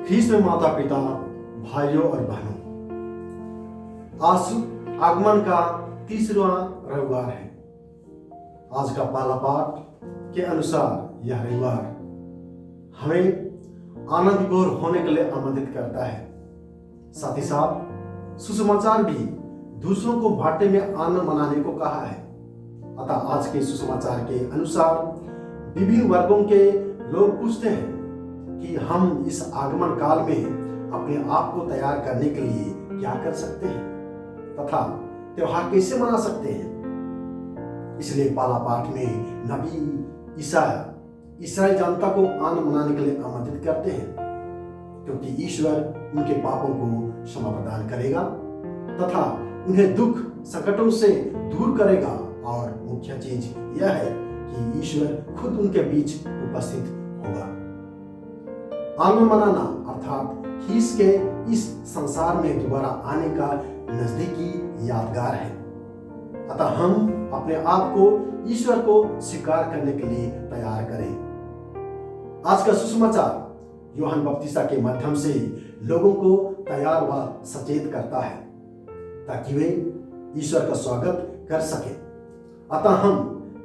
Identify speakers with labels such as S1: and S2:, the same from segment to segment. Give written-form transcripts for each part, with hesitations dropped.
S1: ख्रीस्त में माता पिता, भाइयों और बहनों, आज आगमन का तीसरा रविवार है। आज का पहला पाठ के अनुसार यह रविवार हमें आनंद विभोर होने के लिए आमंत्रित करता है। साथ ही साथ सुसमाचार भी दूसरों को बांटने में आनंद मनाने को कहा है। अतः आज के सुसमाचार के अनुसार विभिन्न वर्गों के लोग पूछते हैं कि हम इस आगमन काल में अपने आप को तैयार करने के लिए क्या कर सकते हैं तथा त्योहार कैसे मना सकते हैं। इसलिए पहला पाठ में नबी इस्राएल जनता को आनंद मनाने के लिए आमंत्रित करते हैं, क्योंकि ईश्वर उनके पापों को क्षमा प्रदान करेगा तथा उन्हें दुख संकटों से दूर करेगा। और मुख्य चीज यह है कि ईश्वर खुद उनके बीच उपस्थित होगा। आनंद मनाना अर्थात ख्रीस्त के इस संसार में दोबारा आने का नजदीकी यादगार है। अतः हम अपने आप को ईश्वर को स्वीकार करने के लिए तैयार करें। आज का सुसमाचार यूहन्ना बपतिस्ता के माध्यम से लोगों को तैयार व सचेत करता है ताकि वे ईश्वर का स्वागत कर सके। अतः हम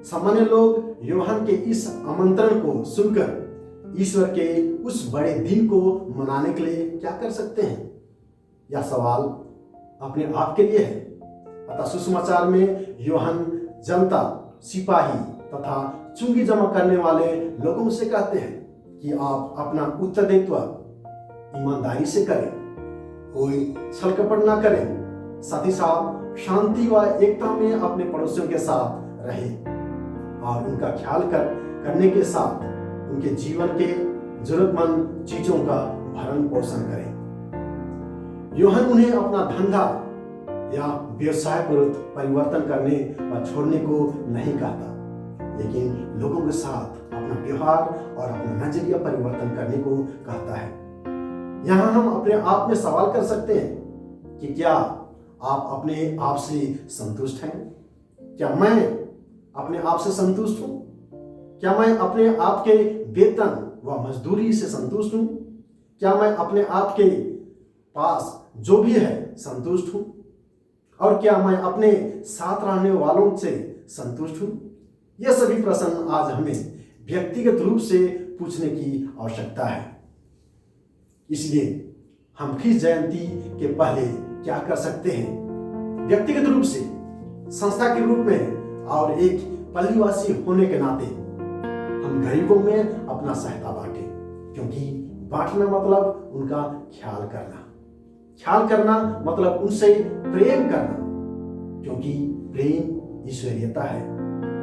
S1: सामान्य लोग यूहन्ना के इस आमंत्रण को सुनकर ईश्वर के उस बड़े दिन को मनाने के लिए क्या कर सकते हैं? यह सवाल अपने आप के लिए है। अतः सुसमाचार में यूहन्ना जनता, सिपाही तथा चुंगी जमा करने वाले लोगों से कहते हैं कि आप अपना उत्तरदायित्व ईमानदारी से करें, कोई छल कपट ना करें, साथ ही साथ शांति व एकता में अपने पड़ोसियों के साथ रहें और उनका ख्याल करने के साथ उनके जीवन के जरूरतमंद चीजों का भरण पोषण करें। यूहन्ना उन्हें अपना धंधा या व्यवसाय परिवर्तन करने व छोड़ने को नहीं कहता, लेकिन लोगों के साथ अपना व्यवहार और अपना नजरिया परिवर्तन करने को कहता है। यहाँ हम अपने आप में सवाल कर सकते हैं कि क्या आप अपने आप से संतुष्ट हैं? क्या मैं अपने आप से संतुष्ट हूं? क्या मैं अपने आप के वेतन व मजदूरी से संतुष्ट हूं? क्या मैं अपने आप के पास जो भी है संतुष्ट हूं? और क्या मैं अपने साथ रहने वालों से संतुष्ट हूं? ये सभी प्रश्न आज हमें व्यक्तिगत रूप से पूछने की आवश्यकता है। इसलिए हम ख्रीस्त जयंती के पहले क्या कर सकते हैं? व्यक्तिगत रूप से, संस्था के रूप में और एक पल्लीवासी होने के नाते हम गरीबों में अपना सहायता बांटे, क्योंकि बांटना मतलब उनका ख्याल करना मतलब उनसे प्रेम करना, क्योंकि प्रेम ईश्वरीयता है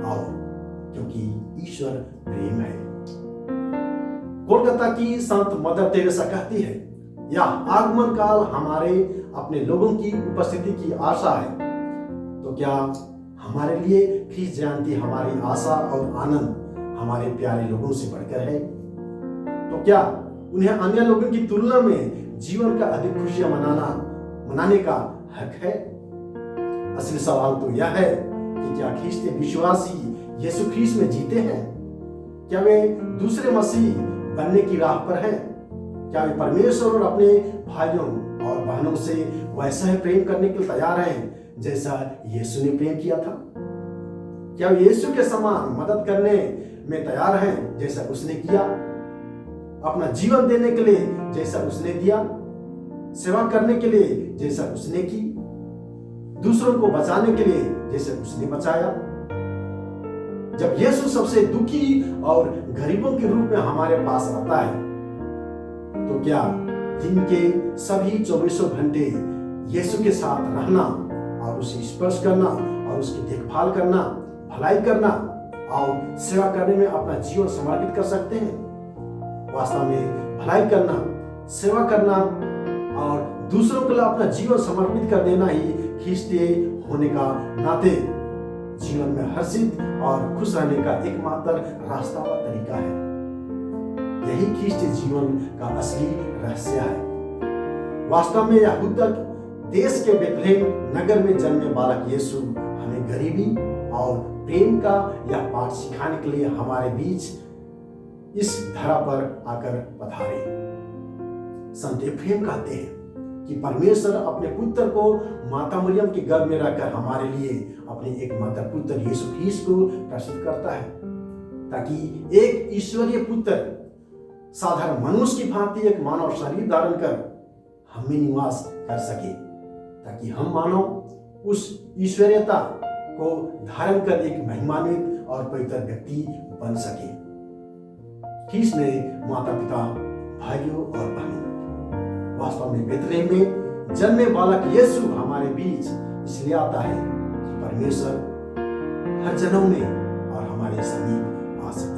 S1: और क्योंकि ईश्वर प्रेम है। कोलकाता की संत मदर टेरेसा कहती है, यह आगमन काल हमारे अपने लोगों की उपस्थिति की आशा है। तो क्या हमारे लिए ख्रीस्त जयंती हमारी आशा और आनंद हमारे प्यारे लोगों से बढ़कर है? तो क्या उन्हें अन्य लोगों की तुलना में जीवन का अधिक खुशियां मनाने का हक है? असली सवाल तो यह है कि क्या ख्रीस्त विश्वासी यीशु ख्रीस्त में जीते हैं? क्या वे दूसरे मसीह बनने की राह पर हैं? क्या वे परमेश्वर और अपने भाइयों और बहनों से वैसा ही प्रेम करने के लिए तैयार हैं जैसा यीशु ने प्रेम किया था? क्या वे यीशु के समान मदद करने में तैयार हैं जैसा उसने किया, अपना जीवन देने के लिए जैसा उसने दिया, सेवा करने के लिए जैसा उसने की, दूसरों को बचाने के लिए जैसे उसने बचाया? जब यीशु सबसे दुखी और गरीबों के रूप में हमारे पास आता है, तो क्या दिन के सभी 24 घंटे यीशु के साथ रहना और उसे स्पर्श करना और उसकी देखभाल करना, भलाई करना और सेवा करने में अपना जीवन समर्पित कर सकते हैं? वास्तव में भलाई करना, सेवा करना और दूसरों के लिए अपना जीवन समर्पित कर देना ही ख्रीस्तीय होने का नाते जीवन में हर्षित और खुश रहने का एकमात्र रास्ता व तरीका है। यही ख्रीस्तीय जीवन का असली रहस्य है। वास्तव में यहूदा देश के बेथलेहम नगर में जन्मे बालक यीशु हमें गरीबी और प्रेम का यह पाठ सिखाने के लिए हमारे बीच इस धरा पर आकर पधारे। संत एफ्रेम कहते हैं कि परमेश्वर अपने पुत्र को माता मरियम के गर्भ में रखकर हमारे लिए अपने एकमात्र पुत्र यीशु ख्रीस्त को प्रस्तुत करता है, ताकि एक ईश्वरीय पुत्र साधारण मनुष्य की भांति एक मानव शरीर धारण कर हम में निवास कर सके, ताकि हम मानव उस ईश्वरीयता को धारण कर एक महिमान्वित और पवित्र व्यक्ति बन सके। ख्रीस्त ने माता पिता, भाइयों और बहनों, वास्तव में बेथलेहम में जन्मे बालक यीशु हमारे बीच इसलिए आता है कि परमेश्वर हर जन्म में और हमारे समीप आ सके।